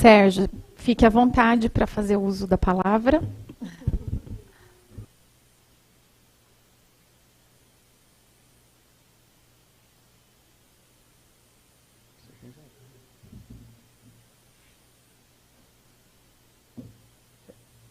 Sérgio, fique à vontade para fazer uso da palavra.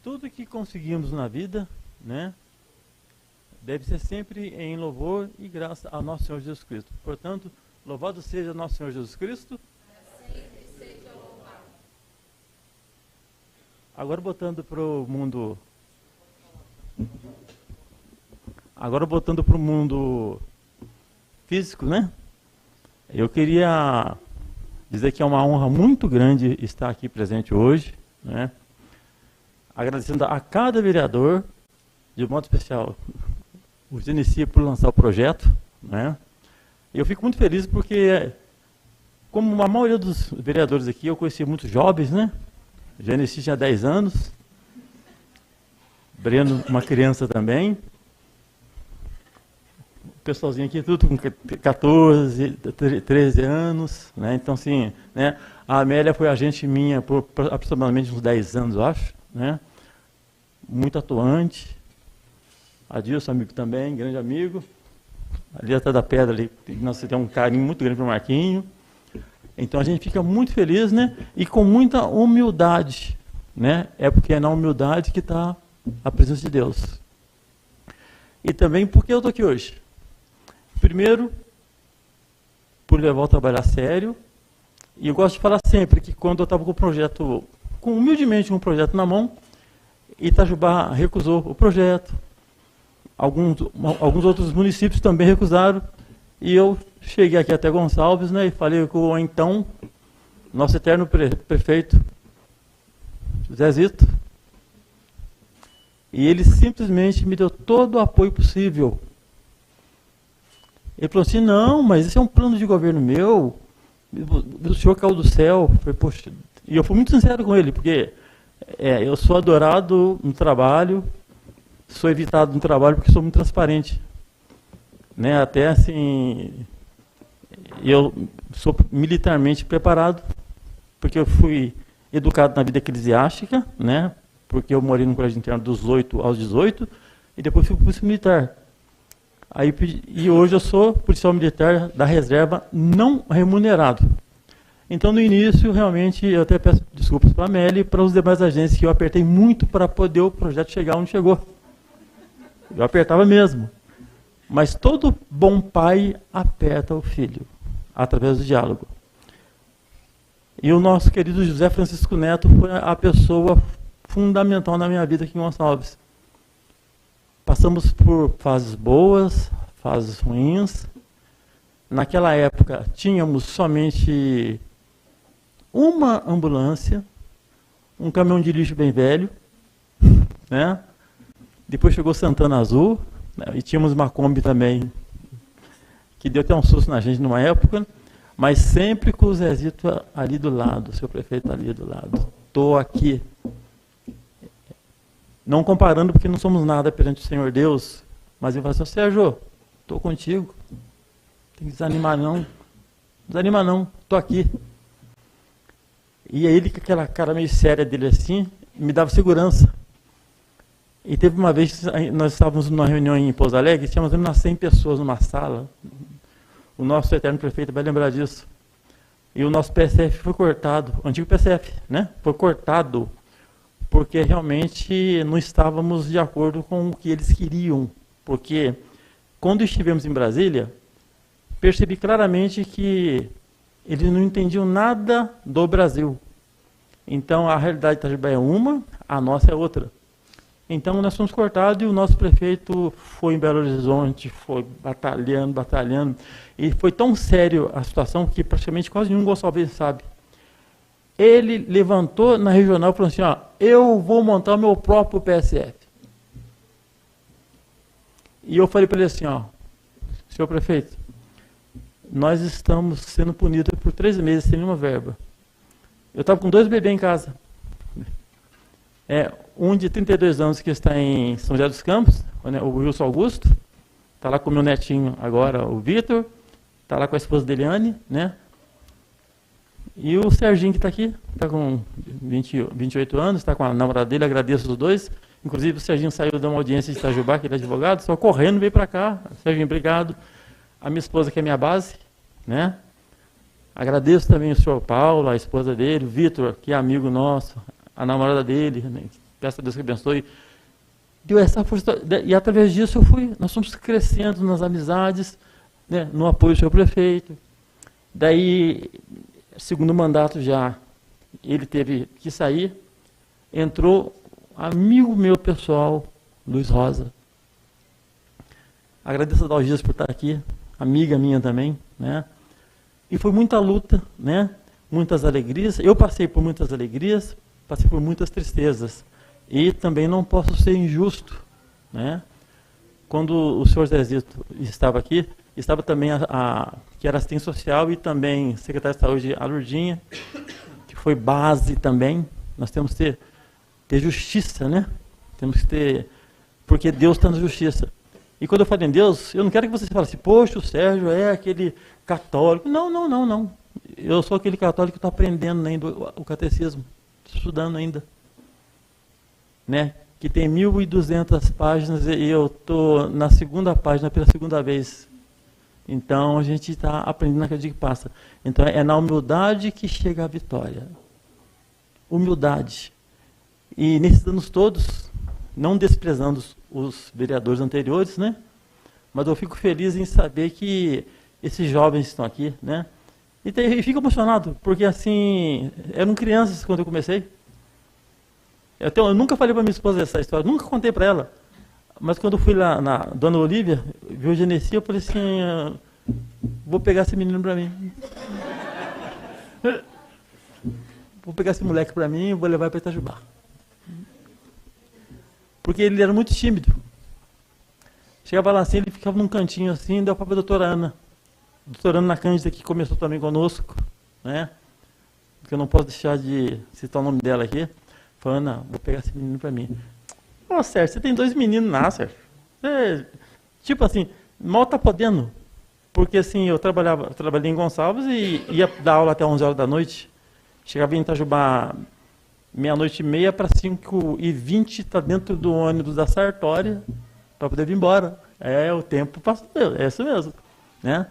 Tudo que conseguimos na vida, né, deve ser sempre em louvor e graça a nosso Senhor Jesus Cristo. Portanto, louvado seja nosso Senhor Jesus Cristo. Sempre seja louvado. Agora botando para o mundo... Agora botando para o mundo físico, né? Eu queria dizer que é uma honra muito grande estar aqui presente hoje, né? Agradecendo a cada vereador, de modo especial, o Genesi por lançar o projeto, né? Eu fico muito feliz porque, como a maioria dos vereadores aqui, eu conheci muitos jovens, né? O Genesi tinha 10 anos, Breno, uma criança também. O pessoalzinho aqui, tudo com 14, 13 anos, né? Então, assim, né? A Amélia foi agente minha por aproximadamente uns 10 anos, eu acho, né? Muito atuante. Adilson, amigo também, grande amigo. Ali atrás da pedra, ali, nós temos um carinho muito grande para o Marquinho. Então a gente fica muito feliz, né? E com muita humildade, né? É porque é na humildade que está a presença de Deus. E também porque eu estou aqui hoje. Primeiro, por levar o trabalho a sério. E eu gosto de falar sempre que quando eu estava com o projeto, humildemente com o projeto na mão, Itajubá recusou o projeto, alguns outros municípios também recusaram, e eu cheguei aqui até Gonçalves, né, e falei com o então nosso eterno prefeito, José Zito, e ele simplesmente me deu todo o apoio possível. Ele falou assim, não, mas esse é um plano de governo meu, o senhor caiu do céu. Falei, poxa, e eu fui muito sincero com ele, porque eu sou adorado no trabalho, sou evitado no trabalho porque sou muito transparente. Né? Até assim, eu sou militarmente preparado, porque eu fui educado na vida eclesiástica, né? Porque eu morei no colégio interno dos 8 aos 18, e depois fui polícia militar. E hoje eu sou policial militar da reserva não remunerado. Então, no início, realmente, eu até peço desculpas para a Amélia e para os demais agentes, que eu apertei muito para poder o projeto chegar onde chegou. Eu apertava mesmo. Mas todo bom pai aperta o filho, através do diálogo. E o nosso querido José Francisco Neto foi a pessoa fundamental na minha vida aqui em Gonçalves. Passamos por fases boas, fases ruins. Naquela época, tínhamos somente uma ambulância, um caminhão de lixo bem velho, né? Depois chegou Santana Azul, né? E tínhamos uma Kombi também, que deu até um susto na gente numa época, mas sempre com o Zezito ali do lado, o seu prefeito ali do lado. Estou aqui. Não comparando, porque não somos nada perante o Senhor Deus, mas eu falo assim, Sérgio, estou contigo, não tem que desanimar não, desanima não, estou aqui. E aí ele, com aquela cara meio séria dele assim, me dava segurança. E teve uma vez, nós estávamos numa reunião em Pouso Alegre, tínhamos umas 100 pessoas numa sala, o nosso eterno prefeito vai lembrar disso. E o nosso PSF foi cortado, o antigo PSF, né? Foi cortado, porque realmente não estávamos de acordo com o que eles queriam. Porque quando estivemos em Brasília, percebi claramente que eles não entendiam nada do Brasil. Então, a realidade de Itajubá é uma, a nossa é outra. Então, nós fomos cortados e o nosso prefeito foi em Belo Horizonte, foi batalhando. E foi tão sério a situação que praticamente quase nenhum gonçalves sabe. Ele levantou na regional e falou assim, ó, eu vou montar o meu próprio PSF. E eu falei para ele assim, ó, senhor prefeito, nós estamos sendo punidos por 3 meses sem nenhuma verba. Eu estava com 2 bebês em casa. Um de 32 anos que está em São José dos Campos, o Wilson Augusto, está lá com o meu netinho agora, o Vitor, está lá com a esposa dele, Anne, né? E o Serginho que está aqui, está com 28 anos, está com a namorada dele, agradeço os dois. Inclusive o Serginho saiu de uma audiência de Itajubá, que ele é advogado, só correndo veio para cá. Serginho, obrigado. A minha esposa que é minha base, né? Agradeço também o senhor Paulo, a esposa dele, o Vitor, que é amigo nosso, a namorada dele, né? Peço a Deus que abençoe. Deu essa força, e através disso nós fomos crescendo nas amizades, né? No apoio do senhor prefeito. Daí, segundo mandato já, ele teve que sair, entrou amigo meu pessoal, Luiz Rosa. Agradeço a Dalgias por estar aqui, amiga minha também, né? E foi muita luta, né? Muitas alegrias. Eu passei por muitas alegrias, passei por muitas tristezas. E também não posso ser injusto, né? Quando o senhor Zezito estava aqui, estava também que era assistente social e também secretária de saúde, a Lourdinha, que foi base também. Nós temos que ter justiça, né? Temos que ter, porque Deus está na justiça. E quando eu falo em Deus, eu não quero que vocês falem assim, poxa, o Sérgio é aquele católico. Não. Eu sou aquele católico que está aprendendo ainda o catecismo, estudando ainda. Né? Que tem 1.200 páginas e eu estou na segunda página pela segunda vez. Então a gente está aprendendo a cada dia que passa. Então é na humildade que chega a vitória. Humildade. E nesses anos todos, não desprezando os vereadores anteriores, né? Mas eu fico feliz em saber que esses jovens estão aqui, né? E fico emocionado, porque assim, eram crianças quando eu comecei. Eu nunca falei para minha esposa essa história, nunca contei para ela. Mas quando eu fui lá na Dona Olívia, viu o Genesi, eu falei assim, vou pegar esse menino para mim. Vou pegar esse moleque para mim e vou levar para Itajubá. Porque ele era muito tímido. Chegava lá assim, ele ficava num cantinho assim, deu para a doutora Ana. A doutora Ana Cândida, que começou também conosco, né? Porque eu não posso deixar de citar o nome dela aqui. Falou, Ana, vou pegar esse menino para mim. Ô, Sérgio, você tem 2 meninos lá, Sérgio. Tipo assim, mal tá podendo. Porque assim, eu trabalhei em Gonçalves e ia dar aula até 11 horas da noite. Chegava em Itajubá 00:30 para 5:20, tá dentro do ônibus da Sartória para poder vir embora. O tempo passou, é isso mesmo, né?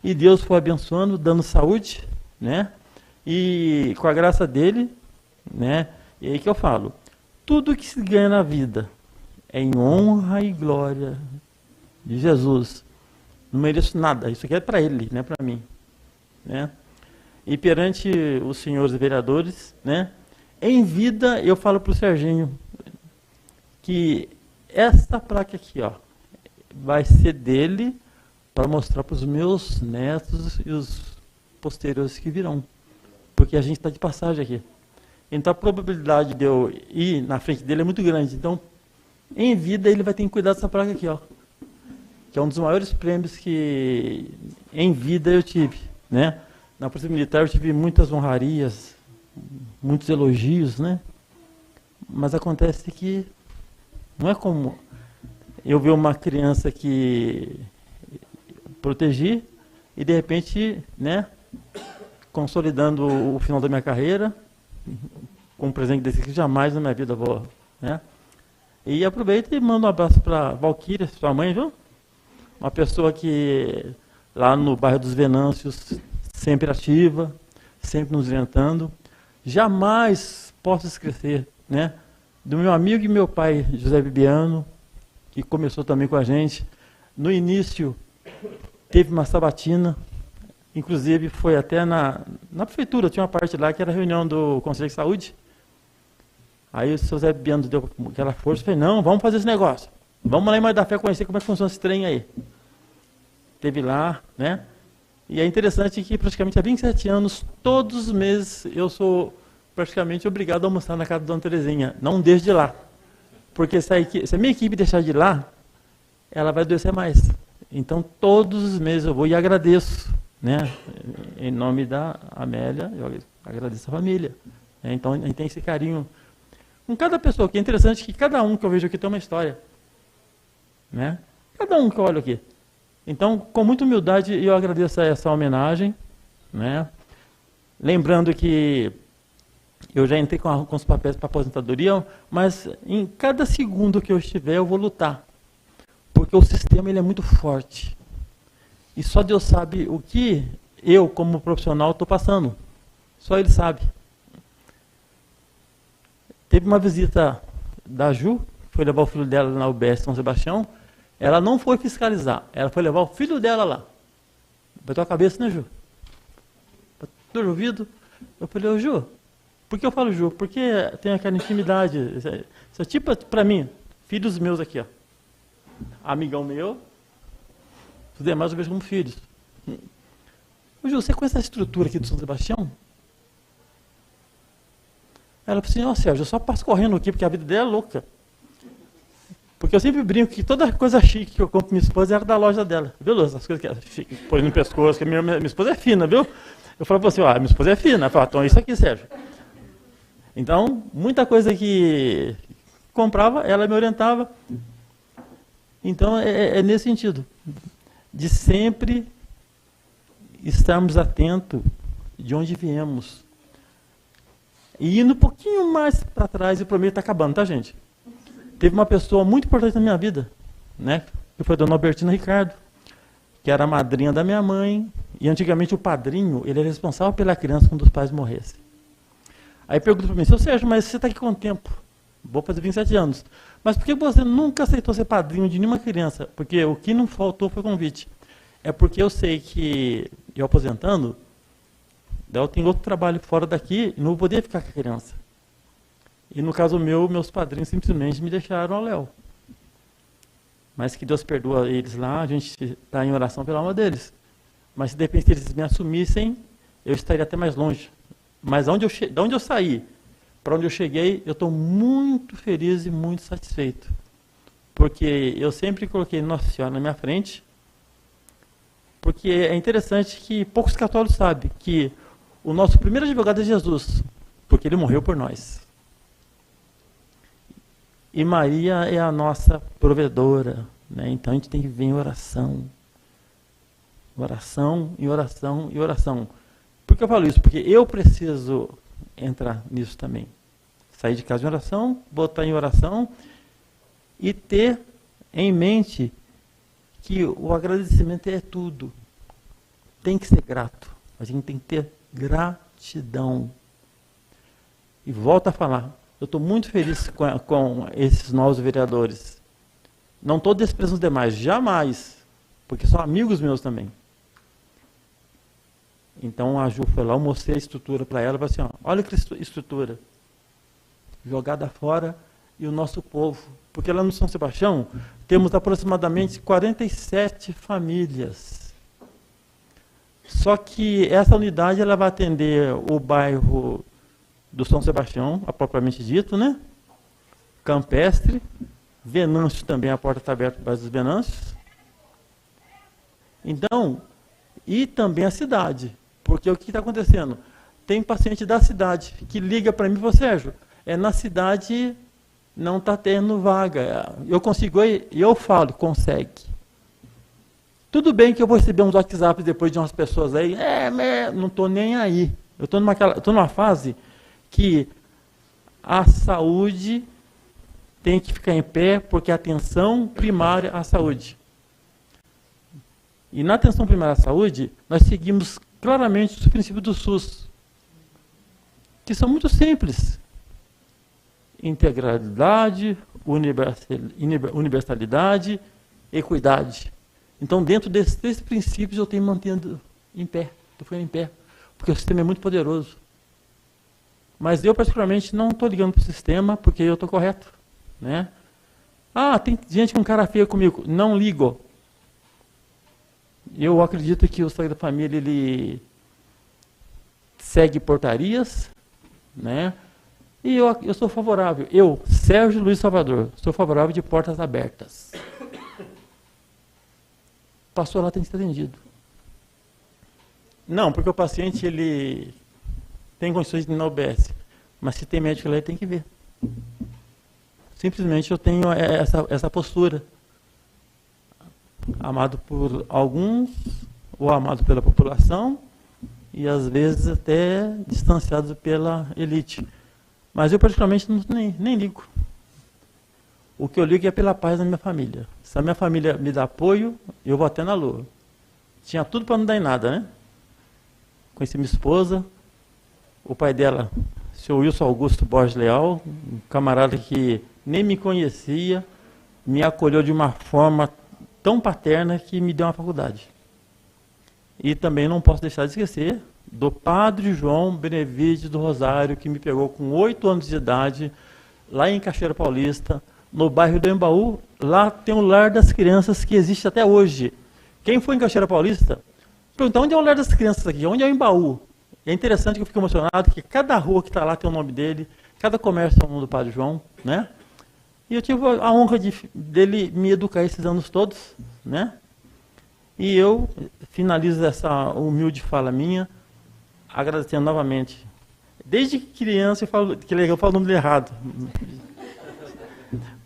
E Deus foi abençoando, dando saúde, né? E com a graça dele, né? E aí que eu falo, tudo que se ganha na vida é em honra e glória de Jesus. Não mereço nada, isso aqui é para ele, não é para mim, né? E perante os senhores vereadores, né? Em vida, eu falo para o Serginho que esta placa aqui, ó, vai ser dele para mostrar para os meus netos e os posteriores que virão. Porque a gente está de passagem aqui. Então a probabilidade de eu ir na frente dele é muito grande. Então, em vida, ele vai ter que cuidar dessa placa aqui, ó. Que é um dos maiores prêmios que em vida eu tive, né? Na Polícia Militar eu tive muitas honrarias, muitos elogios, né? Mas acontece que não é como eu ver uma criança que protegi e de repente, né, consolidando o final da minha carreira com um presente desse que jamais na minha vida vou, né? E aproveito e mando um abraço para Valquíria, sua mãe, viu? Uma pessoa que lá no bairro dos Venâncios, sempre ativa, sempre nos orientando. Jamais posso esquecer, né, do meu amigo e meu pai, José Bibiano, que começou também com a gente. No início, teve uma sabatina, inclusive foi até na prefeitura, tinha uma parte lá que era a reunião do Conselho de Saúde. Aí o seu José Bibiano deu aquela força e falou, não, vamos fazer esse negócio. Vamos lá em Mais da Fé conhecer como é que funciona esse trem aí. Teve lá, né? E é interessante que praticamente há 27 anos, todos os meses, eu sou praticamente obrigado a almoçar na casa da Dona Terezinha. Não desde lá. Porque se a minha equipe deixar de ir lá, ela vai adoecer mais. Então, todos os meses eu vou e agradeço, né? Em nome da Amélia, eu agradeço a família. Né? Então, a gente tem esse carinho com cada pessoa, que é interessante que cada um que eu vejo aqui tem uma história. Né? Cada um que eu olho aqui. Então, com muita humildade, eu agradeço essa homenagem, né? Lembrando que eu já entrei com os papéis para aposentadoria, mas em cada segundo que eu estiver, eu vou lutar. Porque o sistema ele é muito forte. E só Deus sabe o que eu, como profissional, estou passando. Só Ele sabe. Teve uma visita da Ju, foi levar o filho dela na UBS São Sebastião. Ela não foi fiscalizar, ela foi levar o filho dela lá. Bateu a cabeça, né, Ju? Bateu o ouvido. Eu falei, ô Ju, por que eu falo Ju? Porque tem aquela intimidade. Isso é tipo, para mim, filhos meus aqui, ó. Amigão meu, os demais eu vejo como filhos. Ô Ju, você conhece a estrutura aqui do São Sebastião? Ela falou assim, ó Sérgio, eu só passo correndo aqui porque a vida dela é louca. Porque eu sempre brinco que toda coisa chique que eu compro pra minha esposa era da loja dela. Viu, Luz? As coisas que ela põe no pescoço, que minha esposa é fina, viu? Eu falo pra você, ó, minha esposa é fina. Ela fala, então é isso aqui, Sérgio. Então, muita coisa que comprava, ela me orientava. Então, é nesse sentido. De sempre estarmos atentos de onde viemos. E indo um pouquinho mais para trás, e para mim está acabando, tá, gente? Teve uma pessoa muito importante na minha vida, né? Que foi a dona Albertina Ricardo, que era a madrinha da minha mãe, e antigamente o padrinho, ele era responsável pela criança quando os pais morressem. Aí pergunta para mim, seu Sérgio, mas você está aqui quanto tempo? Vou fazer 27 anos. Mas por que você nunca aceitou ser padrinho de nenhuma criança? Porque o que não faltou foi convite. É porque eu sei que, eu aposentando, eu tenho outro trabalho fora daqui e não vou poder ficar com a criança. E no caso meu, meus padrinhos simplesmente me deixaram ao léu. Mas que Deus perdoa eles lá, a gente está em oração pela alma deles. Mas se de repente eles me assumissem, eu estaria até mais longe. Mas de onde eu saí, para onde eu cheguei, eu estou muito feliz e muito satisfeito. Porque eu sempre coloquei Nossa Senhora na minha frente, porque é interessante que poucos católicos sabem que o nosso primeiro advogado é Jesus, porque ele morreu por nós. E Maria é a nossa provedora, né? Então a gente tem que vir em oração. Oração, e oração, e oração. Por que eu falo isso? Porque eu preciso entrar nisso também. Sair de casa em oração, botar em oração e ter em mente que o agradecimento é tudo. Tem que ser grato. A gente tem que ter gratidão. E volto a falar, eu estou muito feliz com esses novos vereadores. Não estou desprezando os demais, jamais, porque são amigos meus também. Então a Ju foi lá, eu mostrei a estrutura para ela, e falei assim, ó, olha que estrutura, jogada fora, e o nosso povo, porque lá no São Sebastião temos aproximadamente 47 famílias. Só que essa unidade ela vai atender o bairro do São Sebastião, propriamente dito, né? Campestre, Venâncio também, a porta está aberta para o bairro dos Venâncios. Então, e também a cidade, porque o que está acontecendo? Tem paciente da cidade que liga para mim e fala, Sérgio, na cidade não está tendo vaga. Eu consigo ir? E eu falo, consegue. Tudo bem que eu vou receber uns WhatsApp depois de umas pessoas aí, não estou nem aí. Eu estou numa fase que a saúde tem que ficar em pé, porque a atenção primária à saúde. E na atenção primária à saúde, nós seguimos claramente os princípios do SUS, que são muito simples. Integralidade, universalidade, equidade. Então, dentro desses três princípios, eu estou me mantendo em pé, estou ficando em pé, porque o sistema é muito poderoso. Mas eu, particularmente, não estou ligando para o sistema, porque eu estou correto. Né? Ah, tem gente com cara feia comigo. Não ligo. Eu acredito que o Sagrada Família, ele segue portarias, né? E eu sou favorável. Eu, Sérgio Luiz Salvador, sou favorável de portas abertas. Passou lá, tem que ser atendido. Não, porque o paciente, ele tem condições de ir na UBS. Mas se tem médico lá, ele tem que ver. Simplesmente eu tenho essa postura. Amado por alguns, ou amado pela população, e às vezes até distanciados pela elite. Mas eu praticamente nem ligo. O que eu ligo é pela paz da minha família. Se a minha família me dá apoio, eu vou até na lua. Tinha tudo para não dar em nada, né? Conheci minha esposa, o pai dela, o senhor Wilson Augusto Borges Leal, um camarada que nem me conhecia, me acolheu de uma forma tão paterna que me deu uma faculdade. E também não posso deixar de esquecer do padre João Benevides do Rosário, que me pegou com 8 anos de idade, lá em Cachoeira Paulista, no bairro do Embaú. Lá tem o Lar das Crianças, que existe até hoje. Quem foi em Cachoeira Paulista, pergunta, onde é o Lar das Crianças aqui? Onde é o Embaú? É interessante que eu fico emocionado, que cada rua que está lá tem o nome dele, cada comércio é o nome do padre João, né? E eu tive a honra dele me educar esses anos todos, né? E eu finalizo essa humilde fala minha, agradecendo novamente. Desde criança eu falo o nome dele errado.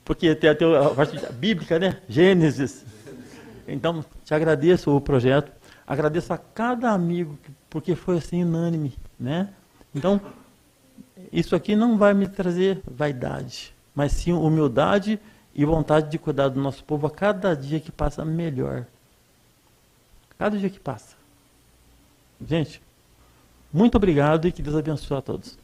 Porque tem até a parte bíblica, né? Gênesis. Então, te agradeço o projeto, agradeço a cada amigo, porque foi assim unânime, né? Então, isso aqui não vai me trazer vaidade, mas sim humildade e vontade de cuidar do nosso povo a cada dia que passa melhor. Cada dia que passa. Gente, muito obrigado e que Deus abençoe a todos.